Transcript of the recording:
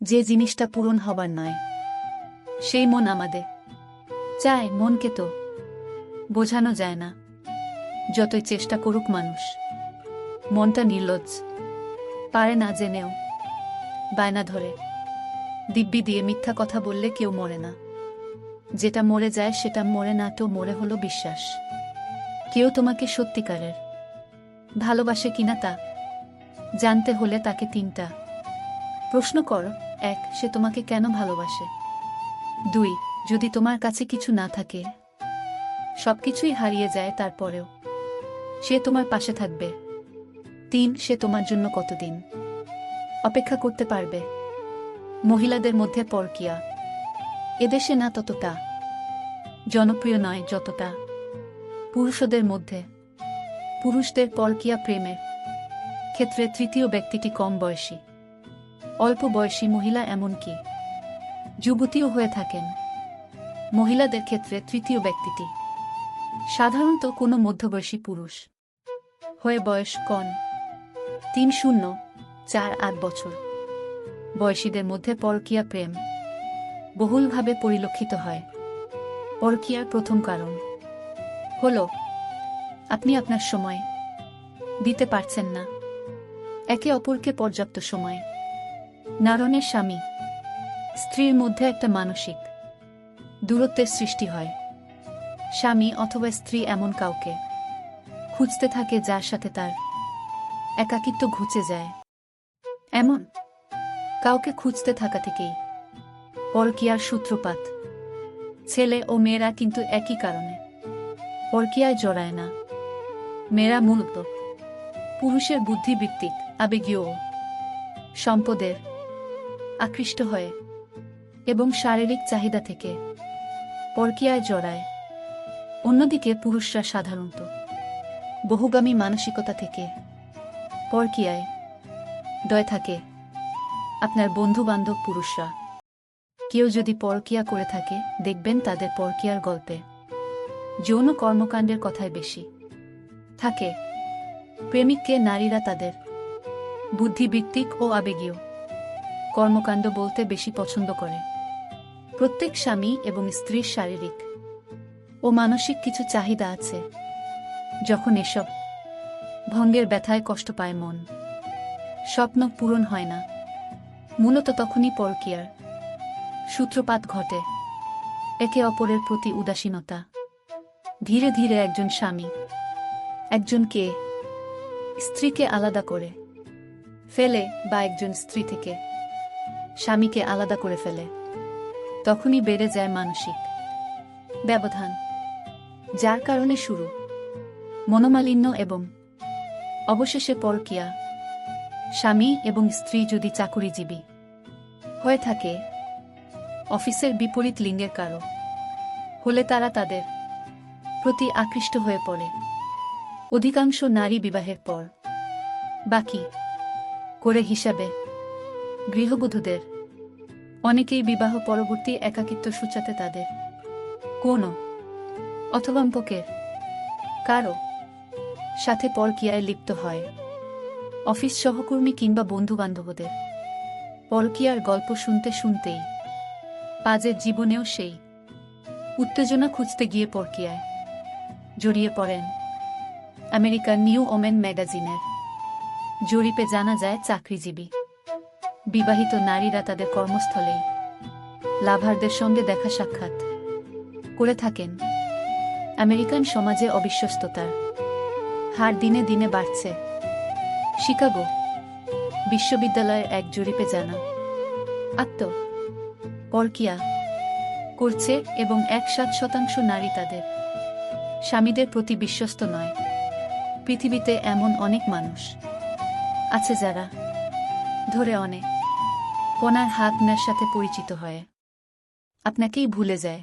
যে জিনিসটা পূরণ হবার নয়, সেই মন আমাদের চায়। মনকে তো বোঝানো যায় না, যতই চেষ্টা করুক মানুষ। মনটা নির্লজ্জ, পারে না জেনেও বায়না ধরে। দিব্যি দিয়ে মিথ্যা কথা বললে কেউ মরে না, যেটা মরে যায় সেটা মরে না, তো মরে হলো বিশ্বাস। কেউ তোমাকে সত্যিকারের ভালোবাসে কিনা তা জানতে হলে তাকে তিনটা প্রশ্ন কর। 1, সে তোমাকে কেন ভালোবাসে? 2, যদি তোমার কাছে কিছু না থাকে, সবকিছুই হারিয়ে যায়, তারপরেও সে তোমার পাশে থাকবে? 3, সে তোমার জন্য কতদিন অপেক্ষা করতে পারবে? মহিলাদের মধ্যে পরকীয়া এদেশে না ততটা জনপ্রিয় নয় যতটা পুরুষদের মধ্যে। পুরুষদের পরকীয়া প্রেমের ক্ষেত্রে তৃতীয় ব্যক্তিটি কম বয়সী, অল্প বয়সী মহিলা, এমনকি যুবতীও হয়ে থাকেন। মহিলাদের ক্ষেত্রে তৃতীয় ব্যক্তিটি সাধারণত কোনো মধ্যবয়সী পুরুষ হয়ে বয়স কম 3-0-4-8 বছর বয়সীদের মধ্যে পরকীয়া প্রেম বহুলভাবে পরিলক্ষিত হয়। পরকীয়ার প্রথম কারণ হল আপনি আপনার সময় দিতে পারছেন না একে অপরকে পর্যাপ্ত সময়। নারণের স্বামী স্ত্রীর মধ্যে একটা মানসিক দূরত্বের সৃষ্টি হয়। স্বামী অথবা স্ত্রী এমন কাউকে খুঁজতে থাকে যার সাথে তার একাকিত্ব ঘুচে যায়। এমন কাউকে খুঁজতে থাকা থেকেই পরকীয়ার সূত্রপাত। ছেলে ও মেয়েরা কিন্তু একই কারণে পরকীয়ায় জড়ায় না। মেয়েরা মূলত পুরুষের বুদ্ধিবৃত্তিক, আবেগীয় ও সম্পদের আকৃষ্ট হয় এবং শারীরিক চাহিদা থেকে পরকীয়ায় জড়ায়। অন্যদিকে পুরুষরা সাধারণত বহুগামী মানসিকতা থেকে পরকীয়ায় দয় থাকে। আপনার বন্ধু-বান্ধব পুরুষরা কেউ যদি পরকীয়া করে থাকে, দেখবেন তাদের পরকীয়ার গল্পে যৌন কর্মকাণ্ডের কথাই বেশি থাকে। প্রেমিককে নারীরা তাদের বুদ্ধিবৃত্তিক ও আবেগীয় কর্মকাণ্ড বলতে বেশি পছন্দ করে। প্রত্যেক স্বামী এবং স্ত্রীর শারীরিক ও মানসিক কিছু চাহিদা আছে। যখন এসব ভঙ্গের ব্যথায় কষ্ট পায় মন, স্বপ্ন পূরণ হয় না, মূলত তখনই পরকীয়ার সূত্রপাত ঘটে। একে অপরের প্রতি উদাসীনতা ধীরে ধীরে একজন স্বামী একজনকে স্ত্রীকে আলাদা করে ফেলে, বা একজন স্ত্রী থেকে স্বামীকে আলাদা করে ফেলে। তখনই বেড়ে যায় মানসিক ব্যবধান, যার কারণে শুরু মনোমালিন্য এবং অবশেষে পরকীয়া। স্বামী এবং স্ত্রী যদি চাকুরিজীবী হয়ে থাকে, অফিসের বিপরীত লিঙ্গের কারো হলে তারা তাদের প্রতি আকৃষ্ট হয়ে পড়ে। অধিকাংশ নারী বিবাহের পর বাকি করে হিসাবে গৃহবধূদের অনেকেই বিবাহ পরবর্তী একাকিত্ব সূচাতে তাদের কোনো অথবা সম্পর্কের কারো সাথে পরকীয়ায় লিপ্ত হয়। অফিস সহকর্মী কিংবা বন্ধু-বান্ধবদের পরকীয়ার গল্প শুনতে শুনতেই কাজের জীবনেও সেই উত্তেজনা খুঁজতে গিয়ে পরকীয়ায় জড়িয়ে পড়েন। আমেরিকার নিউ ওমেন ম্যাগাজিনের জরিপে জানা যায়, চাকরিজীবী বিবাহিত নারীরা তাদের কর্মস্থলেই লাভারদের সঙ্গে দেখা সাক্ষাৎ করে থাকেন। আমেরিকান সমাজে অবিশ্বস্ততার হার দিনে দিনে বাড়ছে। শিকাগো বিশ্ববিদ্যালয়ের এক জরিপে জানা পরকীয়া করছে এবং 61% নারী তাদের স্বামীদের প্রতি বিশ্বস্ত নয়। পৃথিবীতে এমন অনেক মানুষ আছে যারা ধরে অনেক পনার হাত নেয়ার সাথে পরিচিত হয় আপনাকেই ভুলে যায়।